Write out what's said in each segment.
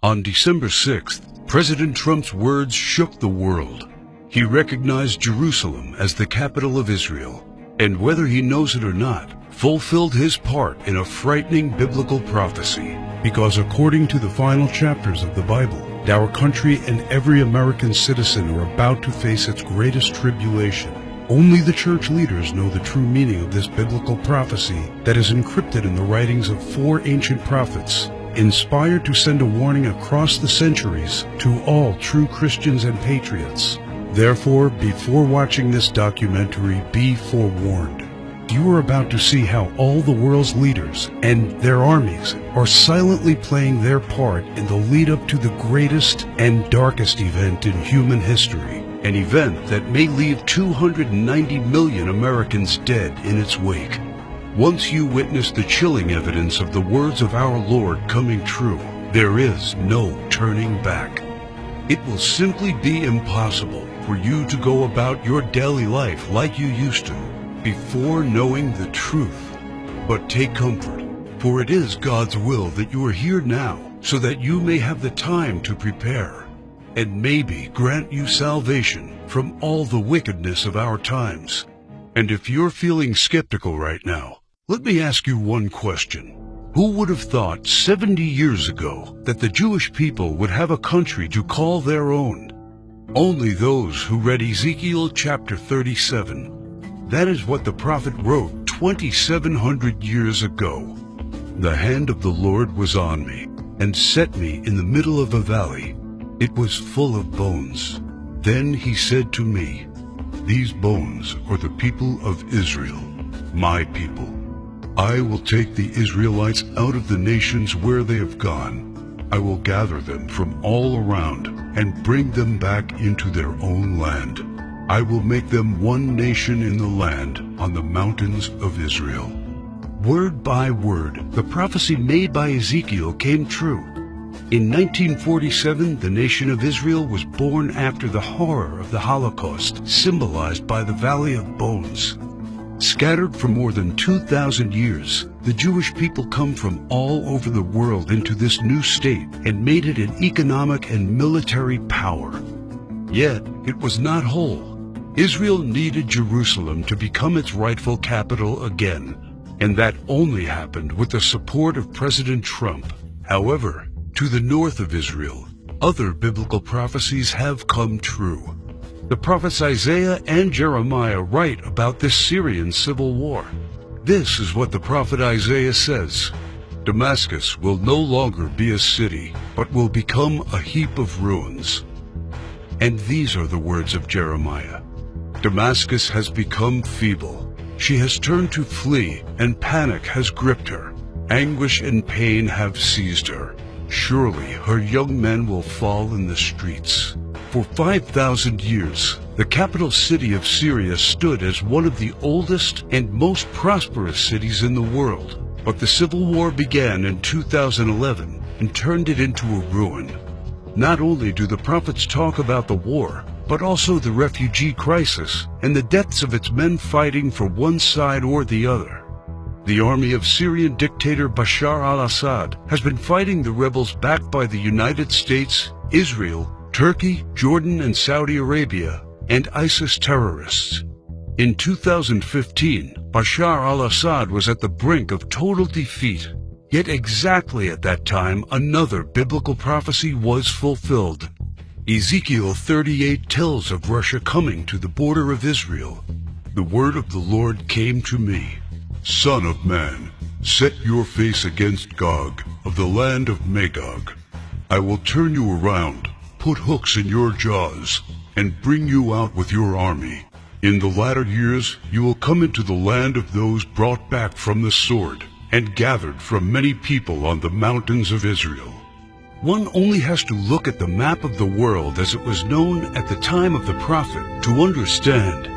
On December 6th, President Trump's words shook the world. He recognized Jerusalem as the capital of Israel, and whether he knows it or not, fulfilled his part in a frightening biblical prophecy. Because according to the final chapters of the Bible, our country and every American citizen are about to face its greatest tribulation. Only the church leaders know the true meaning of this biblical prophecy that is encrypted in the writings of 4 ancient prophets, inspired to send a warning across the centuries to all true Christians and patriots. Therefore, before watching this documentary, be forewarned. You are about to see how all the world's leaders and their armies are silently playing their part in the lead-up to the greatest and darkest event in human history, an event that may leave 290 million Americans dead in its wake. Once you witness the chilling evidence of the words of our Lord coming true, there is no turning back. It will simply be impossible for you to go about your daily life like you used to, before knowing the truth. But take comfort, for it is God's will that you are here now, so that you may have the time to prepare, and maybe grant you salvation from all the wickedness of our times. And if you're feeling skeptical right now, let me ask you one question. Who would have thought 70 years ago that the Jewish people would have a country to call their own? Only those who read Ezekiel chapter 37. That is what the prophet wrote 2,700 years ago. The hand of the Lord was on me, and set me in the middle of a valley. It was full of bones. Then he said to me, "These bones are the people of Israel, my people. I will take the Israelites out of the nations where they have gone. I will gather them from all around and bring them back into their own land. I will make them one nation in the land on the mountains of Israel." Word by word, the prophecy made by Ezekiel came true. In 1947, the nation of Israel was born after the horror of the Holocaust, symbolized by the Valley of Bones. Scattered for more than 2,000 years, the Jewish people come from all over the world into this new state and made it an economic and military power. Yet, it was not whole. Israel needed Jerusalem to become its rightful capital again, and that only happened with the support of President Trump. However, to the north of Israel, other biblical prophecies have come true. The prophets Isaiah and Jeremiah write about this Syrian civil war. This is what the prophet Isaiah says: "Damascus will no longer be a city, but will become a heap of ruins." And these are the words of Jeremiah: "Damascus has become feeble. She has turned to flee, and panic has gripped her. Anguish and pain have seized her. Surely her young men will fall in the streets." For 5,000 years, the capital city of Syria stood as one of the oldest and most prosperous cities in the world. But the civil war began in 2011 and turned it into a ruin. Not only do the prophets talk about the war, but also the refugee crisis and the deaths of its men fighting for one side or the other. The army of Syrian dictator Bashar al-Assad has been fighting the rebels backed by the United States, Israel, Turkey, Jordan, and Saudi Arabia, and ISIS terrorists. In 2015, Bashar al-Assad was at the brink of total defeat. Yet exactly at that time, another biblical prophecy was fulfilled. Ezekiel 38 tells of Russia coming to the border of Israel. The word of the Lord came to me: "Son of man, set your face against Gog of the land of Magog. I will turn you around, put hooks in your jaws, and bring you out with your army. In the latter years you will come into the land of those brought back from the sword, and gathered from many people on the mountains of Israel." One only has to look at the map of the world as it was known at the time of the prophet to understand.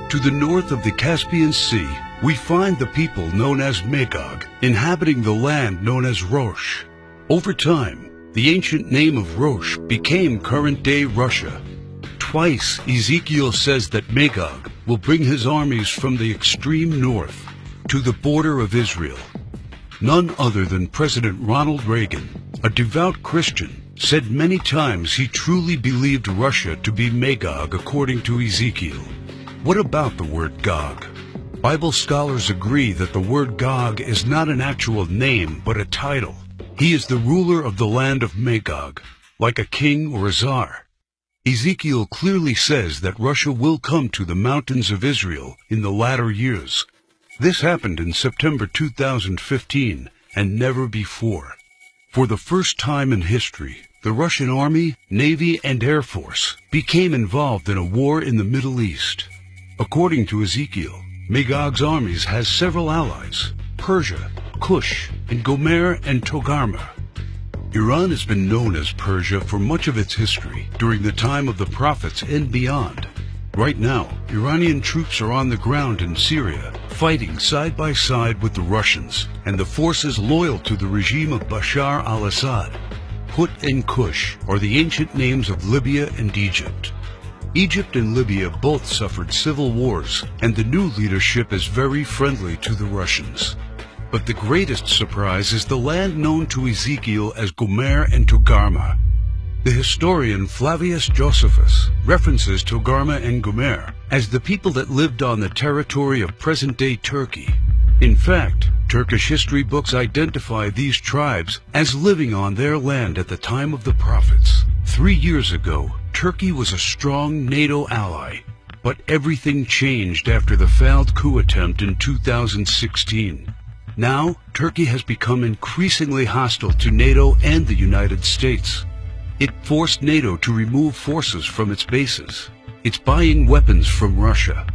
To the north of the Caspian Sea, we find the people known as Magog, inhabiting the land known as Rosh. Over time, the ancient name of Rosh became current-day Russia. Twice, Ezekiel says that Magog will bring his armies from the extreme north to the border of Israel. None other than President Ronald Reagan, a devout Christian, said many times he truly believed Russia to be Magog according to Ezekiel. What about the word Gog? Bible scholars agree that the word Gog is not an actual name, but a title. He is the ruler of the land of Magog, like a king or a czar. Ezekiel clearly says that Russia will come to the mountains of Israel in the latter years. This happened in September 2015 and never before. For the first time in history, the Russian Army, Navy, and Air Force became involved in a war in the Middle East. According to Ezekiel, Magog's armies has several allies: Persia, Cush, and Gomer and Togarmah. Iran has been known as Persia for much of its history, during the time of the prophets and beyond. Right now, Iranian troops are on the ground in Syria, fighting side by side with the Russians and the forces loyal to the regime of Bashar al-Assad. Put and Cush are the ancient names of Libya and Egypt. Egypt and Libya both suffered civil wars, and the new leadership is very friendly to the Russians. But the greatest surprise is the land known to Ezekiel as Gomer and Togarmah. The historian Flavius Josephus references Togarmah and Gomer as the people that lived on the territory of present-day Turkey. In fact, Turkish history books identify these tribes as living on their land at the time of the prophets. 3 years ago, Turkey was a strong NATO ally, but everything changed after the failed coup attempt in 2016. Now, Turkey has become increasingly hostile to NATO and the United States. It forced NATO to remove forces from its bases. It's buying weapons from Russia.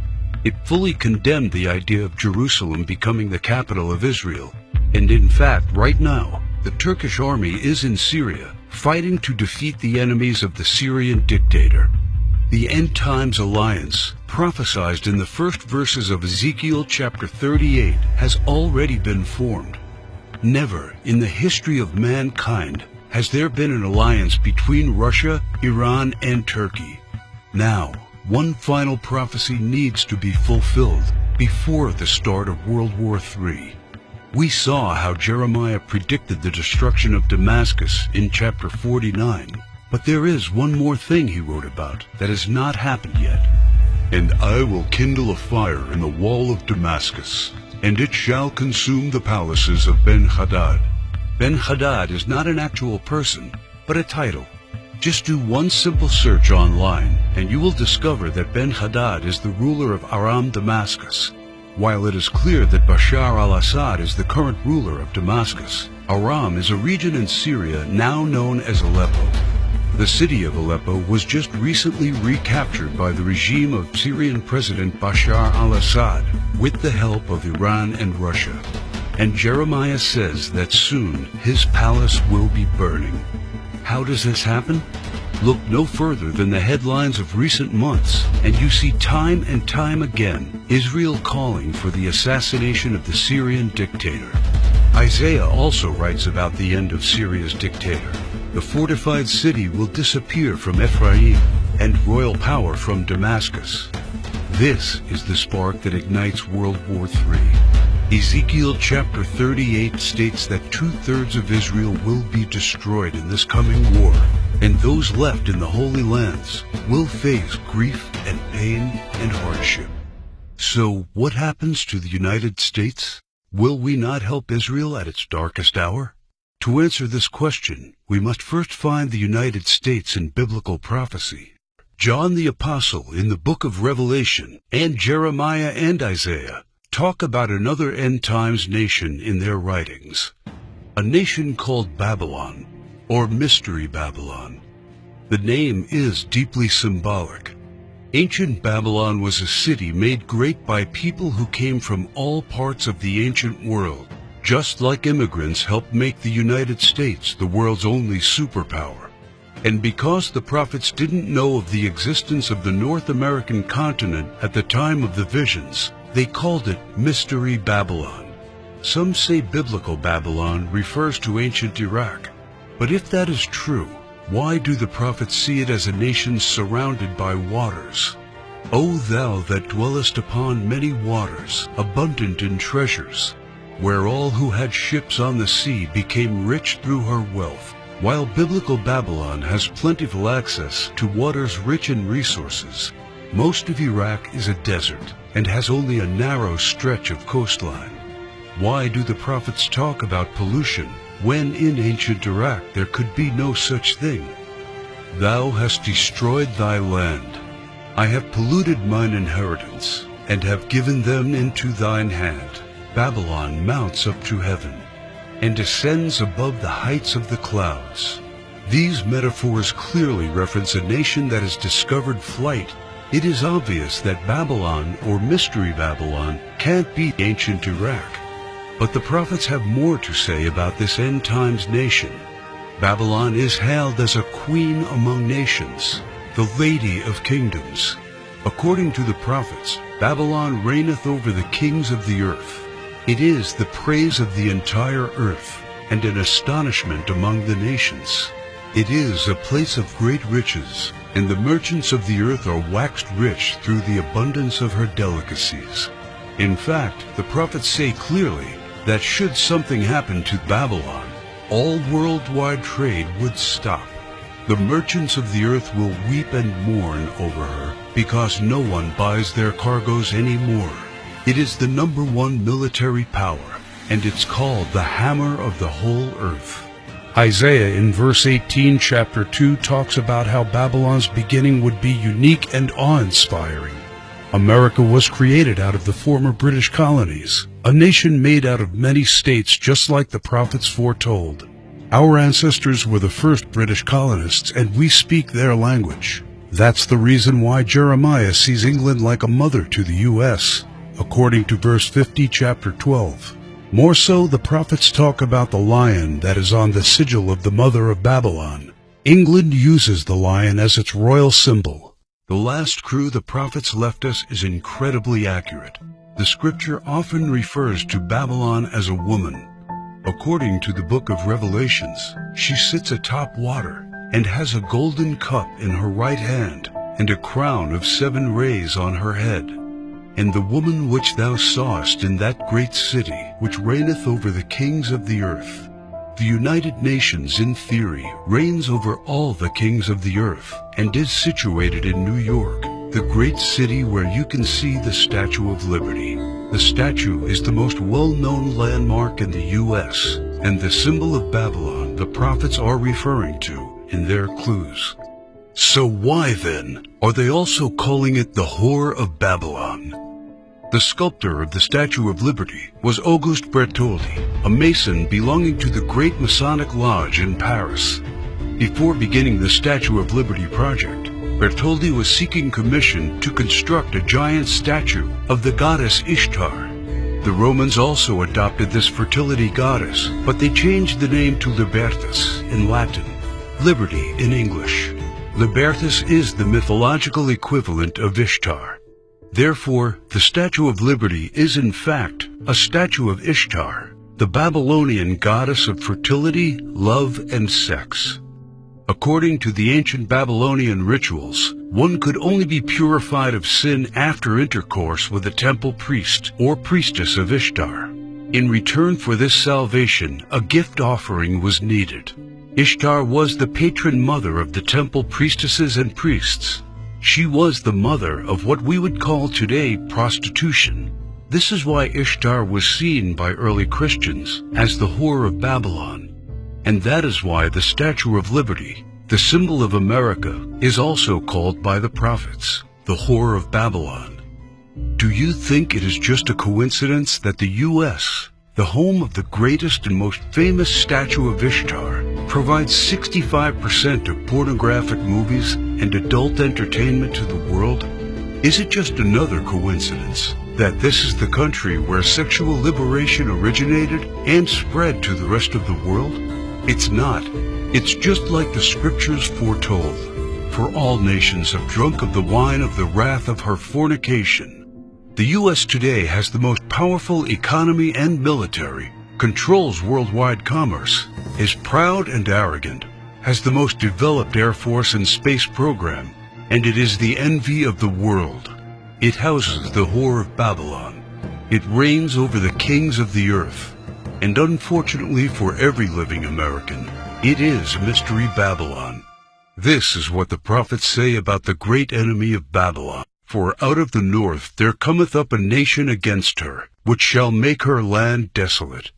It fully condemned the idea of Jerusalem becoming the capital of Israel. And in fact, right now, the Turkish army is in Syria, fighting to defeat the enemies of the Syrian dictator. The End Times Alliance, prophesied in the first verses of Ezekiel chapter 38, has already been formed. Never in the history of mankind has there been an alliance between Russia, Iran, and Turkey. Now, one final prophecy needs to be fulfilled before the start of World War III. We saw how Jeremiah predicted the destruction of Damascus in chapter 49, but there is one more thing he wrote about that has not happened yet. And I will kindle a fire in the wall of Damascus, and it shall consume the palaces of Ben-Hadad. Ben-Hadad is not an actual person, but a title. Just do one simple search online, and you will discover that Ben-Hadad is the ruler of Aram Damascus. While it is clear that Bashar al-Assad is the current ruler of Damascus, Aram is a region in Syria now known as Aleppo. The city of Aleppo was just recently recaptured by the regime of Syrian President Bashar al-Assad with the help of Iran and Russia. And Jeremiah says that soon his palace will be burning. How does this happen? Look no further than the headlines of recent months, and you see time and time again Israel calling for the assassination of the Syrian dictator. Isaiah also writes about the end of Syria's dictator. The fortified city will disappear from Ephraim, and royal power from Damascus. This is the spark that ignites World War III. Ezekiel chapter 38 states that 2/3 of Israel will be destroyed in this coming war, and those left in the Holy Lands will face grief and pain and hardship. So what happens to the United States? Will we not help Israel at its darkest hour? To answer this question, we must first find the United States in biblical prophecy. John the Apostle in the book of Revelation and Jeremiah and Isaiah talk about another end times nation in their writings. A nation called Babylon, or Mystery Babylon. The name is deeply symbolic. Ancient Babylon was a city made great by people who came from all parts of the ancient world, just like immigrants helped make the United States the world's only superpower. And because the prophets didn't know of the existence of the North American continent at the time of the visions, they called it Mystery Babylon. Some say biblical Babylon refers to ancient Iraq. But if that is true, why do the prophets see it as a nation surrounded by waters? O thou that dwellest upon many waters, abundant in treasures, where all who had ships on the sea became rich through her wealth, While biblical Babylon has plentiful access to waters rich in resources, most of Iraq is a desert and has only a narrow stretch of coastline. Why do the prophets talk about pollution when in ancient Iraq there could be no such thing? Thou hast destroyed thy land. I have polluted mine inheritance, and have given them into thine hand. Babylon mounts up to heaven, and descends above the heights of the clouds. These metaphors clearly reference a nation that has discovered flight. It is obvious that Babylon, or Mystery Babylon, can't be ancient Iraq. But the prophets have more to say about this end times nation. Babylon is hailed as a queen among nations, the lady of kingdoms. According to the prophets, Babylon reigneth over the kings of the earth. It is the praise of the entire earth, and an astonishment among the nations. It is a place of great riches, and the merchants of the earth are waxed rich through the abundance of her delicacies. In fact, the prophets say clearly that should something happen to Babylon, all worldwide trade would stop. The merchants of the earth will weep and mourn over her, because no one buys their cargoes anymore. It is the #1 military power, and it's called the hammer of the whole earth. Isaiah in verse 18, chapter 2, talks about how Babylon's beginning would be unique and awe-inspiring. America was created out of the former British colonies, a nation made out of many states just like the prophets foretold. Our ancestors were the first British colonists, and we speak their language. That's the reason why Jeremiah sees England like a mother to the U.S., according to verse 50, chapter 12. More so, the prophets talk about the lion that is on the sigil of the mother of Babylon. England uses the lion as its royal symbol. The last crew the prophets left us is incredibly accurate. The scripture often refers to Babylon as a woman. According to the book of Revelations, she sits atop water and has a golden cup in her right hand and a crown of 7 rays on her head. And the woman which thou sawest in that great city, which reigneth over the kings of the earth. The United Nations, in theory, reigns over all the kings of the earth, and is situated in New York, the great city where you can see the Statue of Liberty. The statue is the most well-known landmark in the U.S., and the symbol of Babylon the prophets are referring to in their clues. So why, then, are they also calling it the Whore of Babylon? The sculptor of the Statue of Liberty was Auguste Bertoldi, a Mason belonging to the Great Masonic Lodge in Paris. Before beginning the Statue of Liberty project, Bertoldi was seeking commission to construct a giant statue of the goddess Ishtar. The Romans also adopted this fertility goddess, but they changed the name to Libertas in Latin, Liberty in English. Libertas is the mythological equivalent of Ishtar. Therefore, the Statue of Liberty is in fact a statue of Ishtar, the Babylonian goddess of fertility, love, and sex. According to the ancient Babylonian rituals, one could only be purified of sin after intercourse with a temple priest or priestess of Ishtar. In return for this salvation, a gift offering was needed. Ishtar was the patron mother of the temple priestesses and priests. She was the mother of what we would call today prostitution. This is why Ishtar was seen by early Christians as the Whore of Babylon. And that is why the Statue of Liberty, the symbol of America, is also called by the prophets the Whore of Babylon. Do you think it is just a coincidence that the U.S., the home of the greatest and most famous statue of Ishtar, provides 65% of pornographic movies and adult entertainment to the world? Is it just another coincidence that this is the country where sexual liberation originated and spread to the rest of the world? It's not. It's just like the scriptures foretold. For all nations have drunk of the wine of the wrath of her fornication. The U.S. today has the most powerful economy and military, controls worldwide commerce, is proud and arrogant, has the most developed Air Force and space program, and it is the envy of the world. It houses the Whore of Babylon. It reigns over the kings of the earth. And unfortunately for every living American, It is Mystery Babylon. This is what the prophets say about the great enemy of Babylon. For out of the north there cometh up a nation against her, which shall make her land desolate.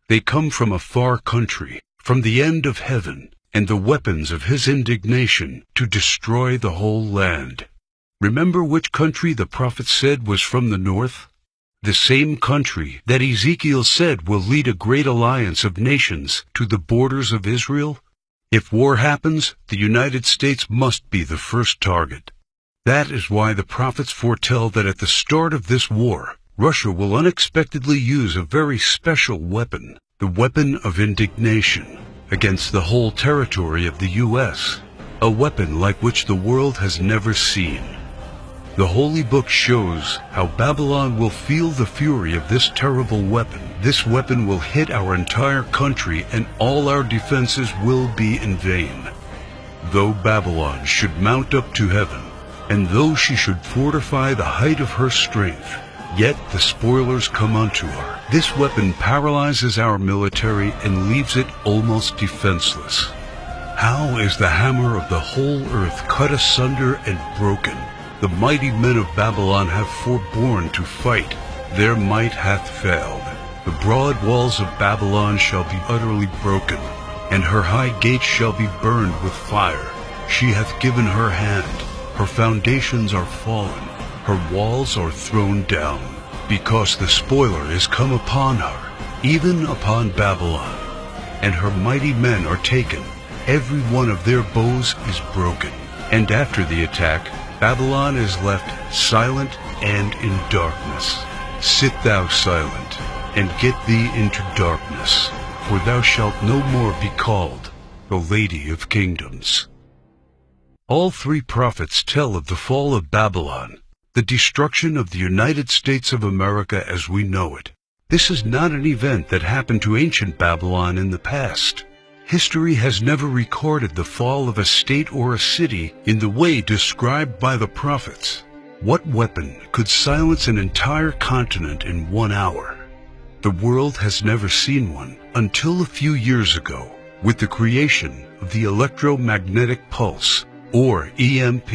They come from a far country, from the end of heaven, and the weapons of his indignation, to destroy the whole land. Remember which country the prophet said was from the north? The same country that Ezekiel said will lead a great alliance of nations to the borders of Israel? If war happens, the United States must be the first target. That is why the prophets foretell that at the start of this war, Russia will unexpectedly use a very special weapon, the weapon of indignation, against the whole territory of the U.S., a weapon like which the world has never seen. The Holy Book shows how Babylon will feel the fury of this terrible weapon. This weapon will hit our entire country, and all our defenses will be in vain. Though Babylon should mount up to heaven, and though she should fortify the height of her strength, yet the spoilers come unto her. This weapon paralyzes our military and leaves it almost defenseless. How is the hammer of the whole earth cut asunder and broken? The mighty men of Babylon have forborne to fight. Their might hath failed. The broad walls of Babylon shall be utterly broken, and her high gates shall be burned with fire. She hath given her hand. Her foundations are fallen, her walls are thrown down, because the spoiler is come upon her, even upon Babylon. And her mighty men are taken, every one of their bows is broken. And after the attack, Babylon is left silent and in darkness. Sit thou silent, and get thee into darkness, for thou shalt no more be called the Lady of Kingdoms. All three prophets tell of the fall of Babylon, the destruction of the United States of America as we know it. This is not an event that happened to ancient Babylon in the past. History has never recorded the fall of a state or a city in the way described by the prophets. What weapon could silence an entire continent in 1 hour? The world has never seen one until a few years ago, with the creation of the electromagnetic pulse, or EMP.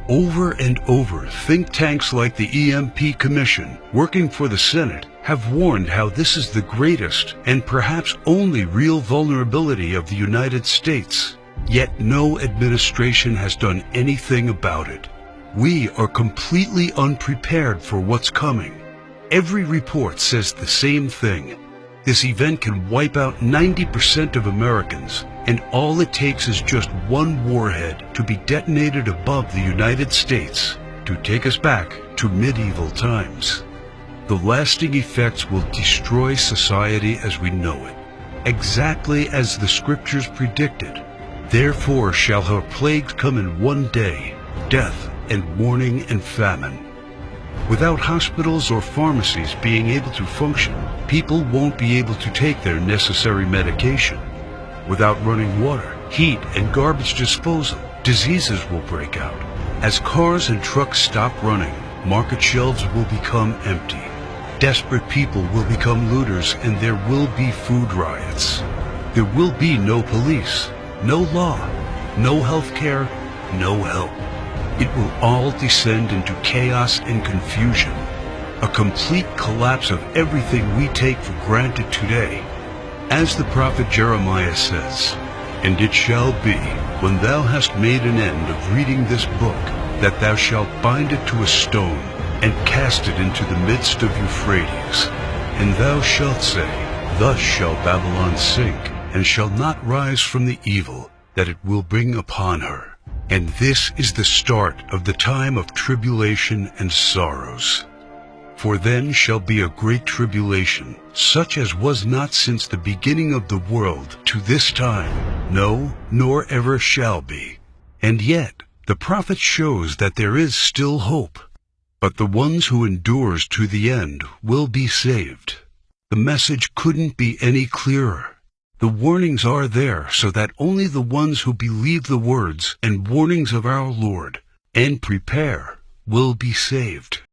Over and over, think tanks like the EMP Commission, working for the Senate, have warned how this is the greatest and perhaps only real vulnerability of the United States. Yet no administration has done anything about it. We are completely unprepared for what's coming. Every report says the same thing. This event can wipe out 90% of Americans, and all it takes is just one warhead to be detonated above the United States to take us back to medieval times. The lasting effects will destroy society as we know it, exactly as the scriptures predicted. Therefore shall her plagues come in one day, death and mourning and famine. Without hospitals or pharmacies being able to function, people won't be able to take their necessary medication. Without running water, heat, and garbage disposal, diseases will break out. As cars and trucks stop running, market shelves will become empty. Desperate people will become looters, and there will be food riots. There will be no police, no law, no health care, no help. It will all descend into chaos and confusion, a complete collapse of everything we take for granted today. As the prophet Jeremiah says, "And it shall be, when thou hast made an end of reading this book, that thou shalt bind it to a stone, and cast it into the midst of Euphrates. And thou shalt say, Thus shall Babylon sink, and shall not rise from the evil that it will bring upon her. And this is the start of the time of tribulation and sorrows. For then shall be a great tribulation, such as was not since the beginning of the world to this time, no, nor ever shall be." And yet, the prophet shows that there is still hope. But the ones who endures to the end will be saved. The message couldn't be any clearer. The warnings are there so that only the ones who believe the words and warnings of our Lord and prepare will be saved.